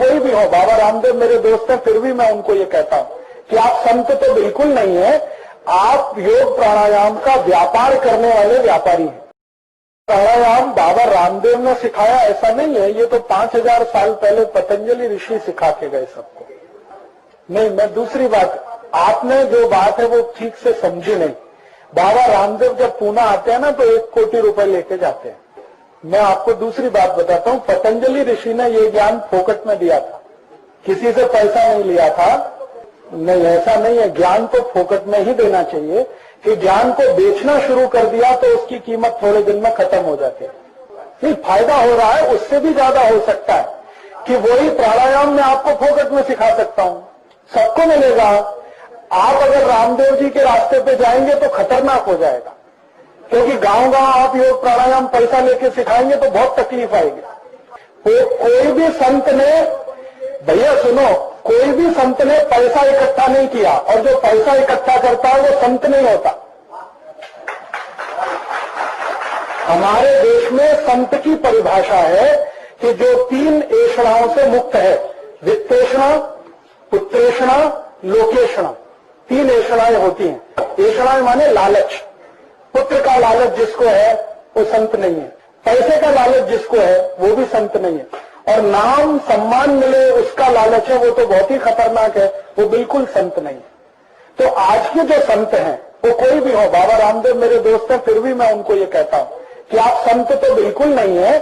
कोई भी हो, बाबा रामदेव मेरे दोस्त हैं, फिर भी मैं उनको ये कहता हूं कि आप संत तो बिल्कुल नहीं है, आप योग प्राणायाम का व्यापार करने वाले व्यापारी हैं। प्राणायाम बाबा रामदेव ने सिखाया ऐसा नहीं है, ये तो 5000 साल पहले पतंजलि ऋषि सिखा के गए सबको। नहीं, मैं दूसरी बात, आपने जो बात है वो ठीक से समझी नहीं। बाबा रामदेव जब पूना आते हैं ना तो 1 कोटि रुपए लेके जाते हैं। मैं आपको दूसरी बात बताता हूं, पतंजलि ऋषि ने ये ज्ञान फोकट में दिया था, किसी से पैसा नहीं लिया था। नहीं, ऐसा नहीं है, ज्ञान तो फोकट में ही देना चाहिए। कि ज्ञान को बेचना शुरू कर दिया तो उसकी कीमत थोड़े दिन में खत्म हो जाती है। नहीं, फायदा हो रहा है, उससे भी ज्यादा हो सकता है कि वही प्राणायाम मैं आपको फोकट में सिखा सकता हूं, सबको मिलेगा। आप अगर रामदेव जी के रास्ते पे जाएंगे तो खतरनाक हो जाएगा, क्योंकि गांव गांव आप योग प्राणायाम पैसा लेके सिखाएंगे तो बहुत तकलीफ आएगी। कोई भी संत ने, भैया सुनो, कोई भी संत ने पैसा इकट्ठा नहीं किया, और जो पैसा इकट्ठा करता है वो संत नहीं होता। हमारे देश में संत की परिभाषा है कि जो 3 ऐषणाओं से मुक्त है, वित्तेषणा, पुत्रेषणा, लोकेषणा, 3 ऐषणाएं होती हैं। ऐषणाएं माने लालच, पुत्र का लालच जिसको है वो संत नहीं है, पैसे का लालच जिसको है वो भी संत नहीं है, और नाम सम्मान मिले उसका लालच है, वो तो बहुत ही खतरनाक है, वो बिल्कुल संत नहीं है। तो आज के जो संत हैं वो कोई भी हो, बाबा रामदेव मेरे दोस्त हैं, फिर भी मैं उनको ये कहता हूं कि आप संत तो बिल्कुल नहीं है,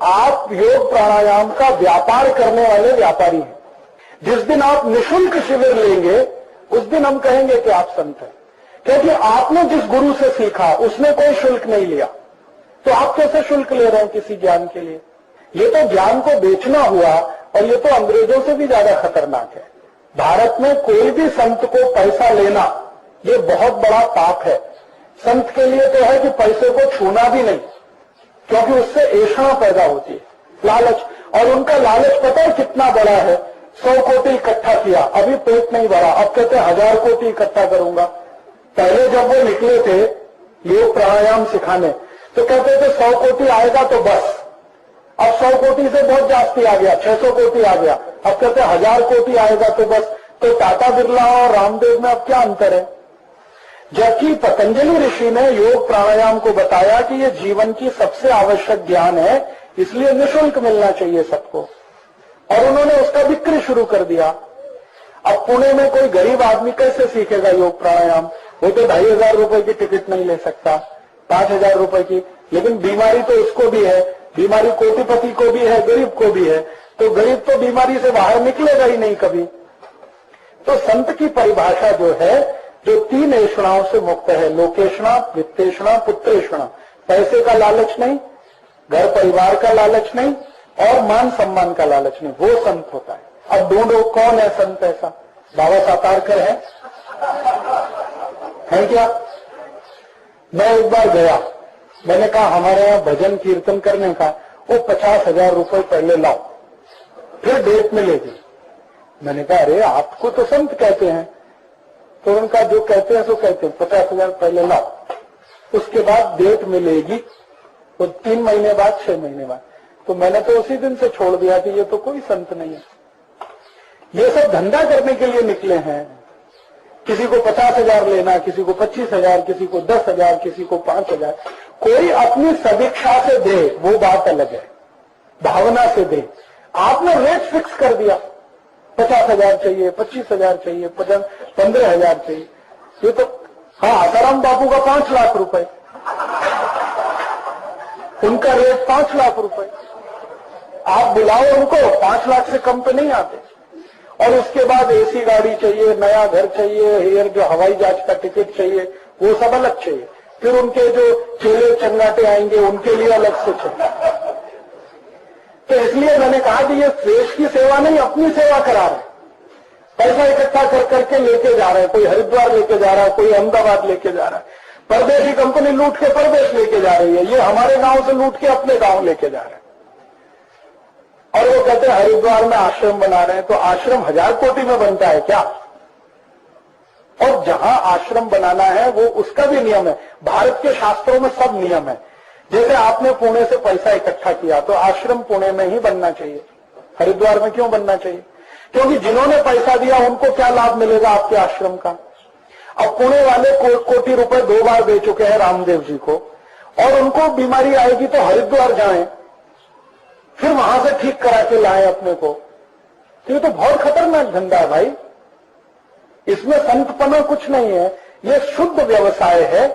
आप योग प्राणायाम का व्यापार करने वाले व्यापारी हैं। जिस दिन आप निःशुल्क शिविर लेंगे उस दिन हम कहेंगे कि आप संत हैं, क्योंकि आपने जिस गुरु से सीखा उसने कोई शुल्क नहीं लिया, तो आप कैसे शुल्क ले रहे हैं किसी ज्ञान के लिए? ये तो ज्ञान को बेचना हुआ, और ये तो अंग्रेजों से भी ज्यादा खतरनाक है। भारत में कोई भी संत को पैसा लेना ये बहुत बड़ा पाप है। संत के लिए तो है कि पैसे को छूना भी नहीं, क्योंकि उससे ऐषणा पैदा होती है, लालच। और उनका लालच पता है कितना बड़ा है? 100 कोटि इकट्ठा किया, अभी पेट नहीं भरा, अब कहते 1000 कोटि इकट्ठा करूंगा। पहले जब वो निकले थे योग प्राणायाम सिखाने तो कहते थे 100 कोटि आएगा तो बस, अब 100 कोटि से बहुत जास्ती आ गया, 600 कोटि आ गया, अब कहते 1000 कोटि आएगा तो बस। तो टाटा बिरला और रामदेव में अब क्या अंतर है? जबकि पतंजलि ऋषि ने योग प्राणायाम को बताया कि ये जीवन की सबसे आवश्यक ज्ञान है, इसलिए निःशुल्क मिलना चाहिए सबको, और उन्होंने उसका बिक्री शुरू कर दिया। अब पुणे में कोई गरीब आदमी कैसे सीखेगा योग प्राणायाम? वो तो 2500 रुपए की टिकट नहीं ले सकता, 5000 रुपए की। लेकिन बीमारी तो उसको भी है, बीमारी कोटिपति को भी है, गरीब को भी है, तो गरीब तो बीमारी से बाहर निकलेगा ही नहीं कभी। तो संत की परिभाषा जो है, जो 3 ऐषणाओं से मुक्त है, लोकेषणा, वित्तेषणा, पुत्रेषणा, पैसे का लालच नहीं, घर परिवार का लालच नहीं, और मान सम्मान का लालच नहीं, वो संत होता है। अब ढूंढो कौन है संत ऐसा? बाबा सातारकर है क्या? मैं एक बार गया, मैंने कहा हमारे यहाँ भजन कीर्तन करने का, वो 50,000 रुपए पहले लाओ, फिर डेट मिलेगी। मैंने कहा अरे आपको तो संत कहते हैं। तो उनका जो कहते हैं सो कहते हैं, 50,000 पहले लाओ, उसके बाद डेट मिलेगी, तो 3 महीने बाद, 6 महीने बाद। तो मैंने तो उसी दिन से छोड़ दिया कि ये तो कोई संत नहीं है, ये सब धंधा करने के लिए निकले हैं। किसी को 50,000 लेना, किसी को 25,000, किसी को 10,000, किसी को 5,000। कोई अपनी सदिच्छा से दे वो बात अलग है, भावना से दे। आपने रेट फिक्स कर दिया, 50,000 चाहिए, 25,000 चाहिए, 15,000 चाहिए। ये तो हाँ, आसाराम बापू का 5 लाख रुपए, उनका रेट 5 लाख रुपए। आप बुलाओ उनको, 5 लाख से कम पे नहीं आते। और उसके बाद एसी गाड़ी चाहिए, नया घर चाहिए, एयर जो हवाई जहाज का टिकट चाहिए, वो सब अलग चाहिए। फिर उनके जो चेले चंगाटे आएंगे उनके लिए अलग से चाहिए। तो इसलिए मैंने कहा कि ये देश की सेवा नहीं, अपनी सेवा करा रहे, पैसा इकट्ठा कर करके लेके जा रहे हैं। कोई हरिद्वार लेके जा रहा है, कोई अहमदाबाद लेके जा रहा है, परदेशी कंपनी लूट के परदेश लेके जा रही है, ये हमारे गांव से लूट के अपने गांव लेके जा रहे हैं। और वो कहते हैं हरिद्वार में आश्रम बना रहे हैं, तो आश्रम 1000 कोटि में बनता है क्या? और जहां आश्रम बनाना है वो उसका भी नियम है। भारत के शास्त्रों में सब नियम है। जैसे आपने पुणे से पैसा इकट्ठा किया तो आश्रम पुणे में ही बनना चाहिए, हरिद्वार में क्यों बनना चाहिए? क्योंकि जिन्होंने पैसा दिया उनको क्या लाभ मिलेगा आपके आश्रम का? अब पुणे वाले कोटि रुपए 2 बार दे चुके हैं रामदेव जी को, और उनको बीमारी आएगी तो हरिद्वार जाएं, फिर वहां से ठीक करा के लाएं अपने को। तो ये तो बहुत खतरनाक धंधा है भाई। इसमें संतपना कुछ नहीं है, ये शुद्ध व्यवसाय है।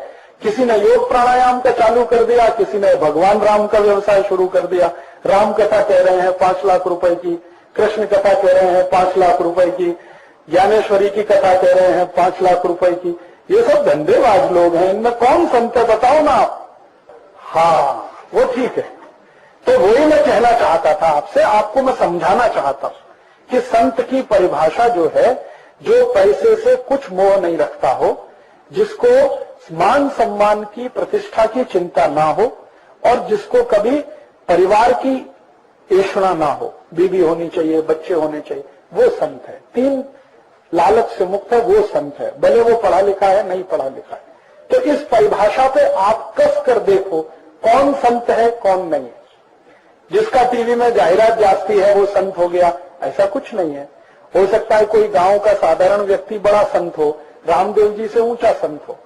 किसी ने योग प्राणायाम का चालू कर दिया, किसी ने भगवान राम का व्यवसाय शुरू कर दिया। राम कथा कह रहे हैं 5 लाख रुपए की, कृष्ण कथा कह रहे हैं 5 लाख रुपए की, ज्ञानेश्वरी की कथा कह रहे हैं 5 लाख रुपए की। ये सब धंधेबाज लोग हैं, इनमें कौन संत है बताओ ना आप। हाँ वो ठीक है। तो वही मैं कहना चाहता था आपसे, आपको मैं समझाना चाहता हूं कि संत की परिभाषा जो है, जो पैसे से कुछ मोह नहीं रखता हो, जिसको मान सम्मान की प्रतिष्ठा की चिंता ना हो, और जिसको कभी परिवार की ऐषणा ना हो, बीवी होनी चाहिए, बच्चे होने चाहिए, वो संत है। 3 लालच से मुक्त है, वो संत है, भले वो पढ़ा लिखा है नहीं पढ़ा लिखा है। तो इस परिभाषा पे आप कस कर देखो कौन संत है कौन नहीं है। जिसका टीवी में जाहिरात जाती है वो संत हो गया, ऐसा कुछ नहीं है। हो सकता है कोई गांव का साधारण व्यक्ति बड़ा संत हो, रामदेव जी से ऊंचा संत हो,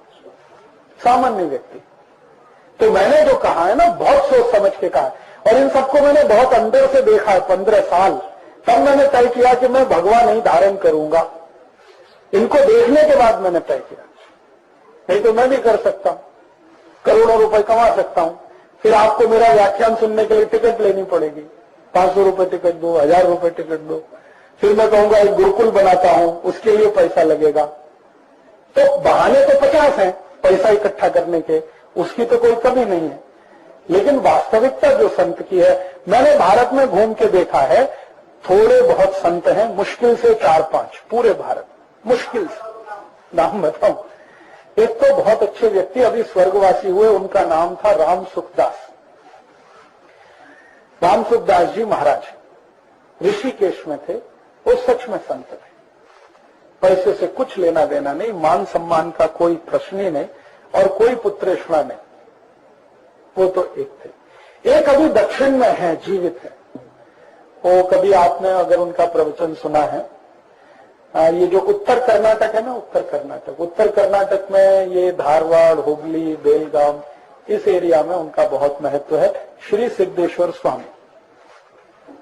सामान्य व्यक्ति। तो मैंने जो कहा है ना, बहुत सोच समझ के कहा है, और इन सबको मैंने बहुत अंदर से देखा है 15 साल। तब मैंने तय किया कि मैं भगवा नहीं धारण करूंगा। इनको देखने के बाद मैंने तय किया, नहीं तो मैं भी कर सकता हूं, करोड़ों रुपए कमा सकता हूं। फिर आपको मेरा व्याख्यान सुनने के लिए टिकट लेनी पड़ेगी, 500 रुपए टिकट दो, 1000 रुपए टिकट दो। फिर मैं कहूंगा एक गुरुकुल बनाता हूं, उसके लिए पैसा लगेगा। तो बहाने तो 50 हैं पैसा इकट्ठा करने के, उसकी तो कोई कमी नहीं है। लेकिन वास्तविकता जो संत की है, मैंने भारत में घूम के देखा है, थोड़े बहुत संत हैं, मुश्किल से 4-5 पूरे भारत, मुश्किल से। नाम बताऊं, एक तो बहुत अच्छे व्यक्ति अभी स्वर्गवासी हुए, उनका नाम था राम सुखदास। राम सुखदास जी महाराज ऋषिकेश में थे, वो सच में संत थे। पैसे से कुछ लेना देना नहीं, मान सम्मान का कोई प्रश्न ही नहीं, और कोई पुत्रेषणा नहीं। वो तो एक थे। एक अभी दक्षिण में है, जीवित है। वो कभी आपने अगर उनका प्रवचन सुना है, ये जो उत्तर कर्नाटक है ना, उत्तर कर्नाटक में ये धारवाड़, हुगली, बेलगाम, इस एरिया में उनका बहुत महत्व है। श्री सिद्धेश्वर स्वामी,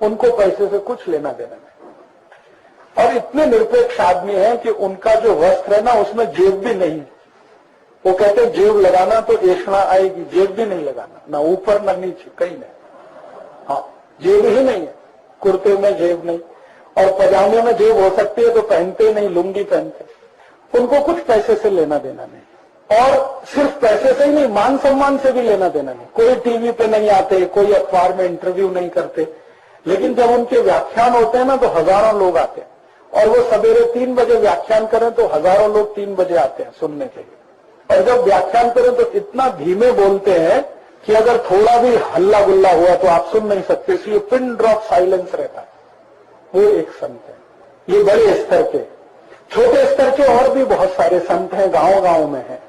उनको पैसे से कुछ लेना देना नहीं, और इतने निरपेक्ष आदमी है कि उनका जो वस्त्र है ना, उसमें जेब भी नहीं। वो कहते जेब लगाना तो ऐषणा आएगी, जेब भी नहीं लगाना, ना ऊपर ना नीचे, कहीं नहीं। हाँ, जेब ही नहीं है, कुर्ते में जेब नहीं, और पजामे में जेब हो सकती है तो पहनते नहीं, लुंगी पहनते। उनको कुछ पैसे से लेना देना नहीं, और सिर्फ पैसे से ही नहीं, मान सम्मान से भी लेना देना नहीं। कोई टीवी पे नहीं आते, कोई अखबार में इंटरव्यू नहीं करते, लेकिन जब उनके व्याख्यान होते हैं ना तो हजारों लोग आते हैं, और वो सवेरे 3 बजे व्याख्यान करें तो हजारों लोग 3 बजे आते हैं सुनने के लिए। और जब व्याख्यान करें तो इतना धीमे बोलते हैं कि अगर थोड़ा भी हल्ला गुल्ला हुआ तो आप सुन नहीं सकते, इसलिए पिन ड्रॉप साइलेंस रहता है। वो एक संत है। ये बड़े स्तर के, छोटे स्तर के और भी बहुत सारे संत हैं, गांव गांव में हैं।